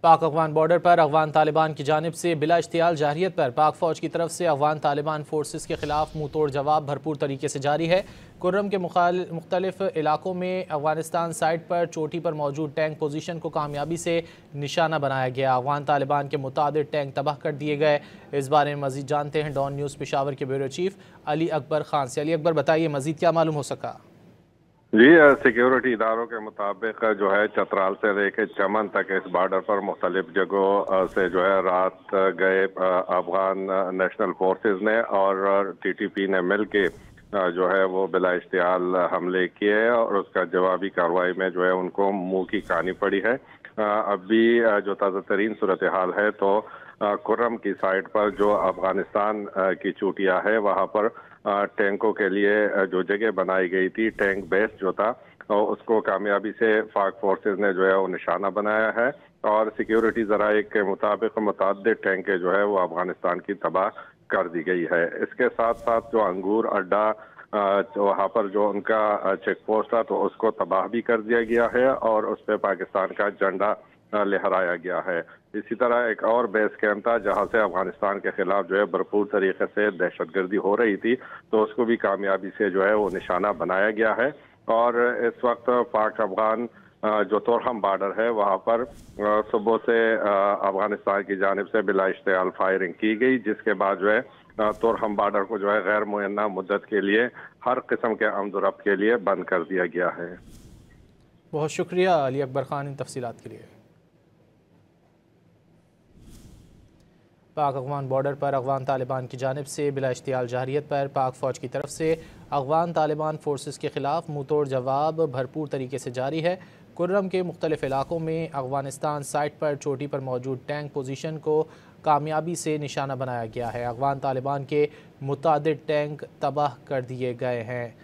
पाक अफगान बॉर्डर पर अफगान तालिबान की जानिब से बिला इश्तियाल जारहियत पर पाक फ़ौज की तरफ से अफगान तालिबान फोर्सेस के खिलाफ मुँह तोड़ जवाब भरपूर तरीके से जारी है। कुर्रम के मुख्तलिफ इलाकों में अफगानिस्तान साइड पर चोटी पर मौजूद टैंक पोजीशन को कामयाबी से निशाना बनाया गया। अफगान तालिबान के मुतादिद टैंक तबाह कर दिए गए। इस बारे में मज़ीद जानते हैं डॉन न्यूज़ पेशावर के ब्यूरो चीफ अली अकबर खान से। अली अकबर, बताइए मज़ीद क्या मालूम हो सका? जी, सिक्योरिटी इदारों के मुताबिक जो है चतराल से लेकर चमन तक इस बॉर्डर पर मुख्तलिफ जगहों से जो है रात गए अफगान नेशनल फोर्सेस ने और टीटीपी ने मिल के जो है वो बिला इश्तियाल हमले किए और उसका जवाबी कार्रवाई में जो है उनको मुंह की खानी पड़ी है। अभी जो ताज़ा तरीन सूरत हाल है तो कुर्रम की साइड पर जो अफगानिस्तान की चोटियाँ है वहाँ पर टैंकों के लिए जो जगह बनाई गई थी, टैंक बेस जो था, उसको कामयाबी से पाक फोर्सेस ने जो है वो निशाना बनाया है और सिक्योरिटी ज़राए के मुताबिक मुतअद्दिद टैंकें जो है वो अफगानिस्तान की तबाह कर दी गई है। इसके साथ साथ जो अंगूर अड्डा वहाँ पर जो उनका चेक पोस्ट था तो उसको तबाह भी कर दिया गया है और उस पर पाकिस्तान का झंडा लहराया गया है। इसी तरह एक और बेस कैंप था जहां से अफगानिस्तान के खिलाफ जो है भरपूर तरीके से दहशतगर्दी हो रही थी, तो उसको भी कामयाबी से जो है वो निशाना बनाया गया है। और इस वक्त पाक अफगान जो तोरहम बॉर्डर है वहां पर सुबह से अफगानिस्तान की जानिब से बिला इश्तियाल फायरिंग की गई, जिसके बाद जो है तोरहम बॉर्डर को जो है गैर मुयन्ना मुद्दत के लिए हर किस्म के आमद-ओ-रफ्त के लिए बंद कर दिया गया है। बहुत शुक्रिया अली अकबर खान इन तफसीलात के लिए। पाक अफगान बॉर्डर पर अफगान तालिबान की जानिब से बिला इश्तियाल जारहियत पर पाक फ़ौज की तरफ से अफगान तालिबान फोर्सेस के खिलाफ मुँह तोड़ जवाब भरपूर तरीके से जारी है। कुर्रम के मुख्तलिफ इलाकों में अफगानिस्तान साइट पर चोटी पर मौजूद टैंक पोजीशन को कामयाबी से निशाना बनाया गया है। अफगान तालिबान के मुतादिद टैंक तबाह कर दिए गए हैं।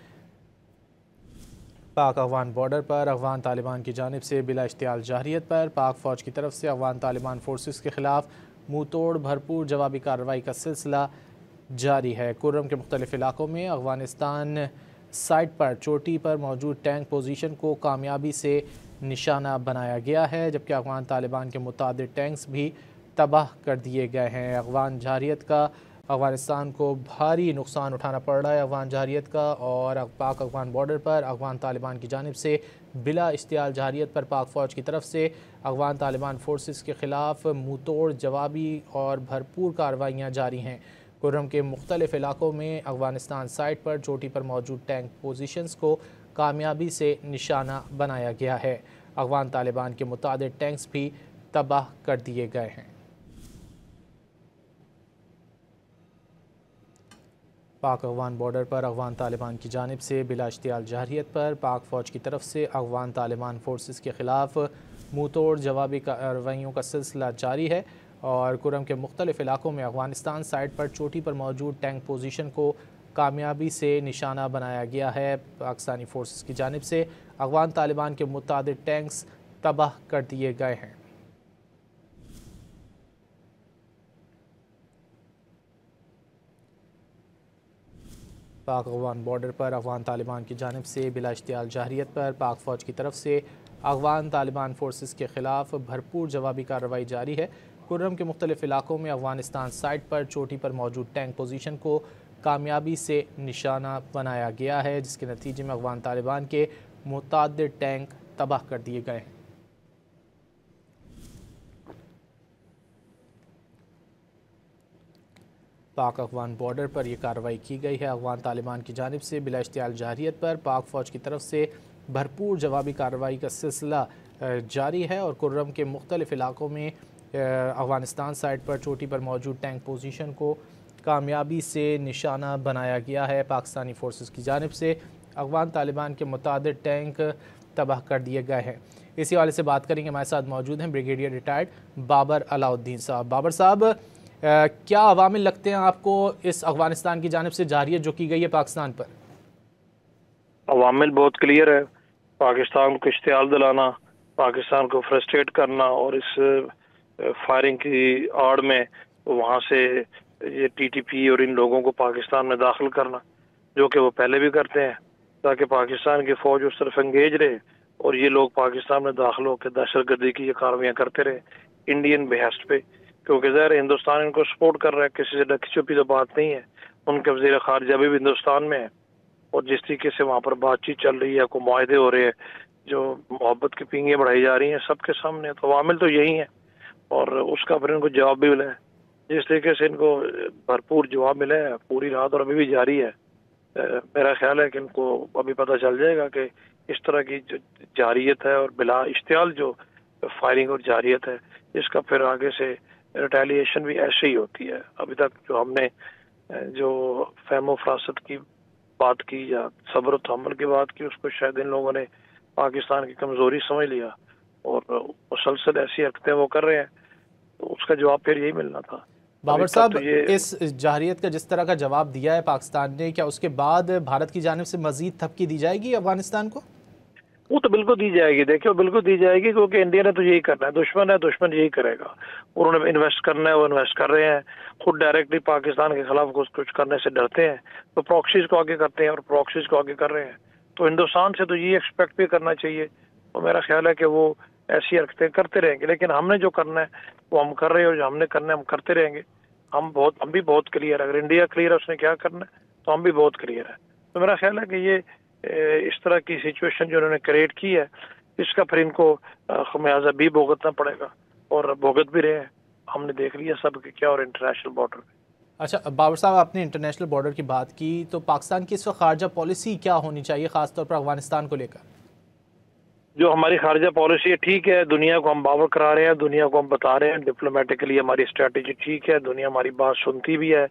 पाक अफगान बॉर्डर पर अफगान तालिबान की जानिब से बिला इश्तियाल जारहियत पर पाक फ़ौज की तरफ से अफगान तालिबान फोर्सेस के खिलाफ मुँह तोड़ भरपूर जवाबी कार्रवाई का सिलसिला जारी है। कुर्रम के मुख्तलिफ इलाकों में अफगानिस्तान साइट पर चोटी पर मौजूद टैंक पोजीशन को कामयाबी से निशाना बनाया गया है, जबकि अफगान तालिबान के मुतादिद टैंक्स भी तबाह कर दिए गए हैं। अफगान जारहियत का अफगानिस्तान को भारी नुकसान उठाना पड़ रहा है अफगान जारहियत का, और पाक अफगान बॉर्डर पर अफगान तालिबान की जानिब से बिला इश्तियाल जारहियत पर पाक फ़ौज की तरफ से अफगान तालिबान फोर्सेस के ख़िलाफ़ मुँह तोड़ जवाबी और भरपूर कार्रवाइयाँ जारी हैं। कुर्रम के मुख्तलिफ इलाकों में अफगानिस्तान साइट पर चोटी पर मौजूद टैंक पोजीशंस को कामयाबी से निशाना बनाया गया है। अफगान तालिबान के मुतादिद टैंक्स भी तबाह कर दिए गए हैं। पाक अफगान बॉर्डर पर अफगान तालिबान की जानिब से बिला इश्तियाल जारहियत पर पाक फ़ौज की तरफ से अफगान तालिबान फोर्सेस के ख़िलाफ़ मुँह तोड़ जवाबी कार्रवाइयों का सिलसिला जारी है और कुर्रम के मुख्तलिफ इलाकों में अफगानिस्तान साइट पर चोटी पर मौजूद टैंक पोजीशन को कामयाबी से निशाना बनाया गया है। पाकिस्तानी फोर्सेस की जानिब से अफगान तालिबान के मुतादिद टैंक्स तबाह कर दिए गए हैं। पाक अफगान बॉर्डर पर अफगान तालिबान की जानिब से बिला इश्तियाल जारहियत पर पाक फ़ौज की तरफ से अफगान तालिबान फोर्सेस के ख़िलाफ़ भरपूर जवाबी कार्रवाई जारी है। कुर्रम के मुख्तलिफ इलाकों में अफगानिस्तान साइट पर चोटी पर मौजूद टैंक पोजीशन को कामयाबी से निशाना बनाया गया है, जिसके नतीजे में अफगान तालिबान के मुतअद्दिद टैंक तबाह कर दिए गए हैं। पाक अफगान बॉर्डर पर यह कार्रवाई की गई है। अफगान तालिबान की जानिब से बिला इश्तियाल जारहियत पर पाक फ़ौज की तरफ से भरपूर जवाबी कार्रवाई का सिलसिला जारी है और कुर्रम के मुख्तलिफ इलाकों में अफगानिस्तान साइट पर चोटी पर मौजूद टैंक पोजीशन को कामयाबी से निशाना बनाया गया है। पाकिस्तानी फोर्सेस की जानिब से अफगान तालिबान के मुतादिद टैंक तबाह कर दिए गए हैं। इसी वाले से बात करेंगे। हमारे साथ मौजूद हैं ब्रिगेडियर रिटायर्ड बाबर अलाउद्दीन साहब। बाबर साहब, क्या अवामिल लगते हैं आपको इस अफगानिस्तान की जानिब से जारहियत जो की गई है पाकिस्तान पर? अवामिल बहुत क्लियर है। पाकिस्तान को इश्तियाल दिलाना, पाकिस्तान को फ्रस्ट्रेट करना और इस फायरिंग की आड़ में वहाँ से ये टीटीपी और इन लोगों को पाकिस्तान में दाखिल करना, जो कि वो पहले भी करते हैं, ताकि पाकिस्तान की फ़ौज उस तरफ एंगेज रहे और ये लोग पाकिस्तान में दाखिल होकर दहशत गर्दी की ये कार्रवाइयाँ करते रहे। इंडियन बेहस्ट पे, क्योंकि ज़ाहिर हिंदुस्तान इनको सपोर्ट कर रहा है, किसी से ढकी छुपी तो बात नहीं है। उनके वज़ीर ख़ारिजा भी हिंदुस्तान में है और जिस तरीके से वहाँ पर बातचीत चल रही है, कोई मुआहदे हो रहे हैं, जो मोहब्बत की पींगे बढ़ाई जा रही हैं सबके सामने, तो अवामिल तो यही है और उसका फिर इनको जवाब भी मिला है। जिस तरीके से इनको भरपूर जवाब मिला है पूरी रात और अभी भी जारी है, मेरा ख्याल है कि इनको अभी पता चल जाएगा कि इस तरह की जो जारियत है और बिला इश्तियाल जो फायरिंग और जारियत है, इसका फिर आगे से रिटेलिएशन भी ऐसे ही होती है। अभी तक जो हमने जो फहमो फरासत की बात की या सब्र तहम्मुल की बात की, उसको शायद इन लोगों ने पाकिस्तान की कमजोरी समझ लिया और मुसलसल ऐसी हरकतें वो कर रहे हैं, तो उसका जवाब फिर यही मिलना था। बाबर साहब, इस जाहिरियत का जिस तरह का जवाब दिया है पाकिस्तान ने, क्या उसके बाद भारत की जानिब से मजीद थपकी दी जाएगी अफगानिस्तान को? वो तो बिल्कुल दी जाएगी, देखिए बिल्कुल दी जाएगी, क्योंकि इंडिया ने तो यही करना है, दुश्मन है दुश्मन यही करेगा। उन्होंने इन्वेस्ट करना है, वो इन्वेस्ट कर रहे हैं। खुद डायरेक्टली पाकिस्तान के खिलाफ कुछ करने से डरते हैं तो प्रॉक्सीज को आगे करते हैं और प्रॉक्सीज को आगे कर रहे हैं। तो हिंदुस्तान से तो ये एक्सपेक्ट भी करना चाहिए और मेरा ख्याल है कि वो ऐसी हरकतें करते रहेंगे। लेकिन हमने जो करना है वो हम कर रहे हैं और जो हमने करना है हम करते रहेंगे। हम भी बहुत क्लियर है, अगर इंडिया क्लियर है उसने क्या करना है तो हम भी बहुत क्लियर है। तो मेरा ख्याल है कि ये इस तरह की सिचुएशन जो उन्होंने क्रिएट की है, इसका फिर इनको खमियाजा भी भुगतना पड़ेगा और भुगत भी रहे हैं। हमने देख लिया सब कि क्या और इंटरनेशनल बॉर्डर पे। अच्छा बाबर साहब, आपने इंटरनेशनल बॉर्डर की बात की, तो पाकिस्तान की इस वक्त खारजा पॉलिसी क्या होनी चाहिए खासतौर पर अफगानिस्तान को लेकर? जो हमारी खारजा पॉलिसी है ठीक है, दुनिया को हम बावर करा रहे हैं, दुनिया को हम बता रहे हैं डिप्लोमेटिकली हमारी स्ट्रेटेजी ठीक है, दुनिया हमारी बात सुनती भी है,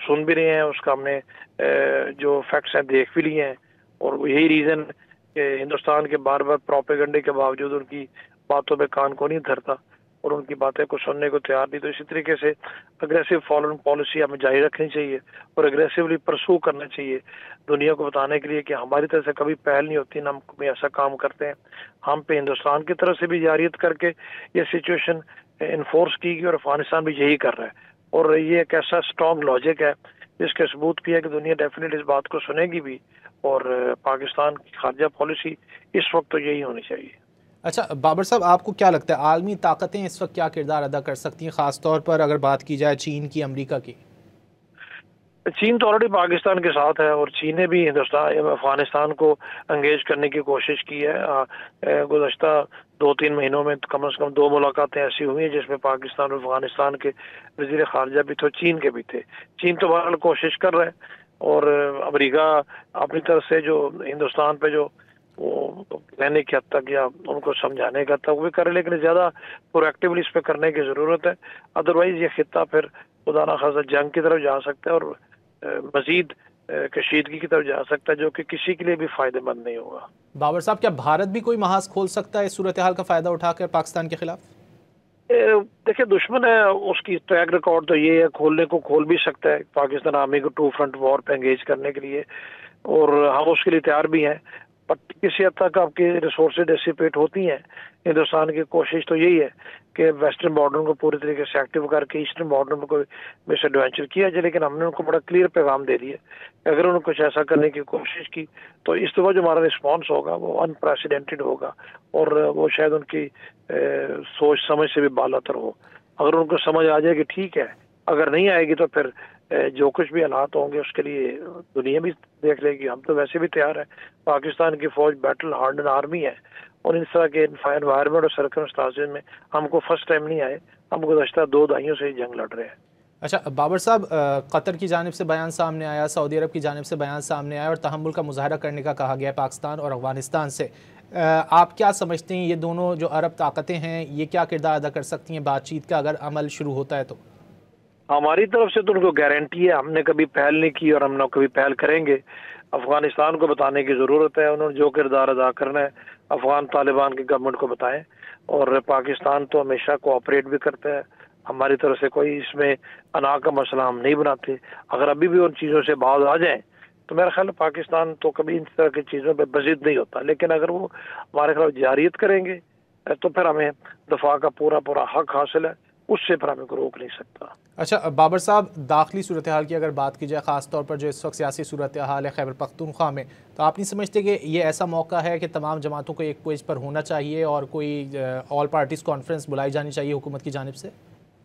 सुन भी रहे हैं, उसका हमने जो फैक्ट्स हैं देख भी लिए हैं। और यही रीज़न कि हिंदुस्तान के बार बार प्रोपेगेंडे के बावजूद उनकी बातों पे कान को नहीं धरता और उनकी बातें को सुनने को तैयार नहीं। तो इसी तरीके से अग्रेसिव फॉरेन पॉलिसी हमें जारी रखनी चाहिए और अग्रेसिवली परसू करना चाहिए, दुनिया को बताने के लिए कि हमारी तरफ से कभी पहल नहीं होती, ना हम कभी ऐसा काम करते हैं। हम पे हिंदुस्तान की तरफ से भी जारियत करके ये सिचुएशन इन्फोर्स की गई और अफगानिस्तान भी यही कर रहा है। और ये एक ऐसा स्ट्रॉन्ग लॉजिक है जिसके सबूत भी है कि दुनिया डेफिनेटली इस बात को सुनेगी भी और पाकिस्तान की खारजा पॉलिसी इस वक्त तो यही होनी चाहिए। अच्छा बाबर साहब, आपको क्या लगता है आलमी ताकतें इस वक्त क्या किरदार अदा कर सकती हैं, खासतौर पर अगर बात की जाए चीन की, अमेरिका की? चीन तो ऑलरेडी पाकिस्तान के साथ है और चीन ने भी अफगानिस्तान को एंगेज करने की कोशिश की है। गुज़श्ता 2-3 महीनों में कम से कम 2 मुलाकातें ऐसी हुई हैं जिसमें पाकिस्तान और अफगानिस्तान के वज़ीर ख़ारिजा भी थे, चीन के भी थे। चीन तो बहरहाल कोशिश कर रहा है और अमेरिका अपनी तरफ से जो हिंदुस्तान पे जो वो कहने की हद तक या उनको समझाने का तक भी करे, लेकिन ज़्यादा प्रोएक्टिवली इस पे करने की ज़रूरत है। अदरवाइज ये खित्ता फिर खुदा ना खासा जंग की तरफ जा सकता है और मजीद कशीदगी की तरफ जा सकता है, जो कि किसी के लिए भी फायदेमंद नहीं होगा। बाबर साहब, क्या भारत भी कोई महाज खोल सकता है इस सूरत हाल का फ़ायदा उठाकर पाकिस्तान के खिलाफ? देखिए दुश्मन है, उसकी ट्रैक रिकॉर्ड तो ये है, खोलने को खोल भी सकता है पाकिस्तान आर्मी को 2 फ्रंट वॉर पे एंगेज करने के लिए और हम उसके लिए तैयार भी हैं। बट किसी हद तक आपकी रिसोर्सेज डिसिपेट होती हैं। हिंदुस्तान की कोशिश तो यही है कि वेस्टर्न बॉर्डर को पूरी तरीके से एक्टिव करके ईस्टर्न बॉर्डर में कोई मिस एडवेंचर किया जाए, लेकिन हमने उनको बड़ा क्लियर पैगाम दे दिया कि अगर उन्होंने कुछ ऐसा करने की कोशिश की तो इस दफ़ा जो हमारा रिस्पॉन्स होगा वो अनप्रेसिडेंटेड होगा और वो शायद उनकी सोच समझ से भी बालातर हो। अगर उनको समझ आ जाए कि ठीक है, अगर नहीं आएगी तो फिर जो कुछ भी हालात होंगे उसके लिए दुनिया भी देख लेगी। हम तो वैसे भी तैयार है, पाकिस्तान की फौज बैटल हार्डन आर्मी है और इस तरह के एनवायरनमेंट और सर्कमस्टांसेस में हमको फर्स्ट टाइम नहीं आए, हम गुज़श्ता 2 दहाइयों से जंग लड़ रहे हैं। अच्छा बाबर साहब, कतर की जानिब से बयान सामने आया, सऊदी अरब की जानिब से बयान सामने आया और तहम्मुल का मुजाहरा करने का कहा गया पाकिस्तान और अफगानिस्तान से। आप क्या समझते हैं ये दोनों जो अरब ताकतें हैं ये क्या किरदार अदा कर सकती हैं बातचीत का अगर अमल शुरू होता है तो? हमारी तरफ से तो उनको गारंटी है, हमने कभी पहल नहीं की और हम ना कभी पहल करेंगे। अफगानिस्तान को बताने की ज़रूरत है, उन्होंने जो किरदार अदा करना है अफगान तालिबान की गवर्नमेंट को बताएं और पाकिस्तान तो हमेशा कोऑपरेट भी करता है। हमारी तरफ से कोई इसमें अना का मसला हम नहीं बनाते। अगर अभी भी उन चीज़ों से बाज आ जाएं तो मेरा ख्याल पाकिस्तान तो कभी इन तरह की चीज़ों पर बजिद नहीं होता, लेकिन अगर वो हमारे खिलाफ जारियत करेंगे तो फिर हमें दफा का पूरा हक हासिल है। اس سے پھر ہمیں کو روک نہیں سکتا۔ اچھا بابر صاحب، داخلی صورتحال کی اگر بات کی جائے، خاص طور پر جو اس وقت سیاسی صورتحال ہے خیبر پختونخوا میں، تو آپ نہیں سمجھتے کہ یہ ایسا موقع ہے کہ تمام جماعتوں کو ایک پیج پر ہونا چاہیے اور کوئی آل پارٹیز کانفرنس بلائی جانی چاہیے حکومت کی جانب سے؟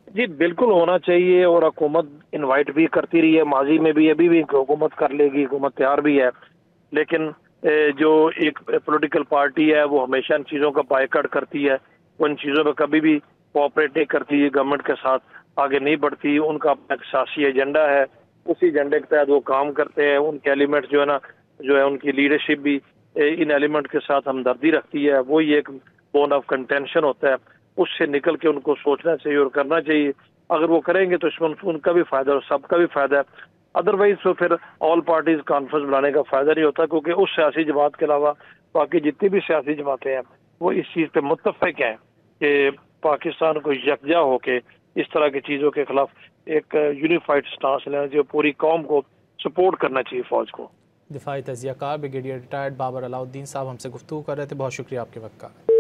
جی بالکل ہونا چاہیے، اور حکومت انوائٹ بھی کرتی رہی ہے ماضی میں بھی، ابھی بھی حکومت کر لے گی، حکومت تیار بھی ہے، لیکن جو ایک پولیٹیکل پارٹی ہے وہ ہمیشہ ان چیزوں کا بائیکاٹ کرتی ہے، وہ ان چیزوں پہ کبھی بھی کوآپریٹ نہیں کرتی ہے، گورنمنٹ کے ساتھ آگے نہیں بڑھتی، ان کا اپنا ایک سیاسی ایجنڈا ہے، اسی ایجنڈے کے تحت وہ کام کرتے ہیں، ان کے ایلیمنٹ جو ہے نا، جو ہے ان کی لیڈرشپ بھی ان ایلیمنٹ کے ساتھ ہمدردی رکھتی ہے، وہی ایک بون آف کنٹینشن ہوتا ہے، اس سے نکل کے ان کو سوچنا چاہیے اور کرنا چاہیے۔ اگر وہ کریں گے تو اس میں ان کا بھی فائدہ اور سب کا بھی فائدہ ہے، ادروائز تو پھر آل پارٹیز کانفرنس بلانے کا فائدہ نہیں ہوتا، کیونکہ اس سیاسی جماعت کے علاوہ باقی جتنی بھی سیاسی جماعتیں ہیں وہ اس چیز پہ متفق ہیں کہ پاکستان کو یکجا ہو کے اس طرح کی چیزوں کے خلاف ایک یونیفائڈ سٹانس لینا چاہیے، پوری قوم کو سپورٹ کرنا چاہیے فوج کو۔ دفاعی تجزیہ کار بریگیڈیئر ریٹائرڈ بابر علاؤ الدین صاحب ہم سے گفتگو کر رہے تھے، بہت شکریہ آپ کے وقت کا۔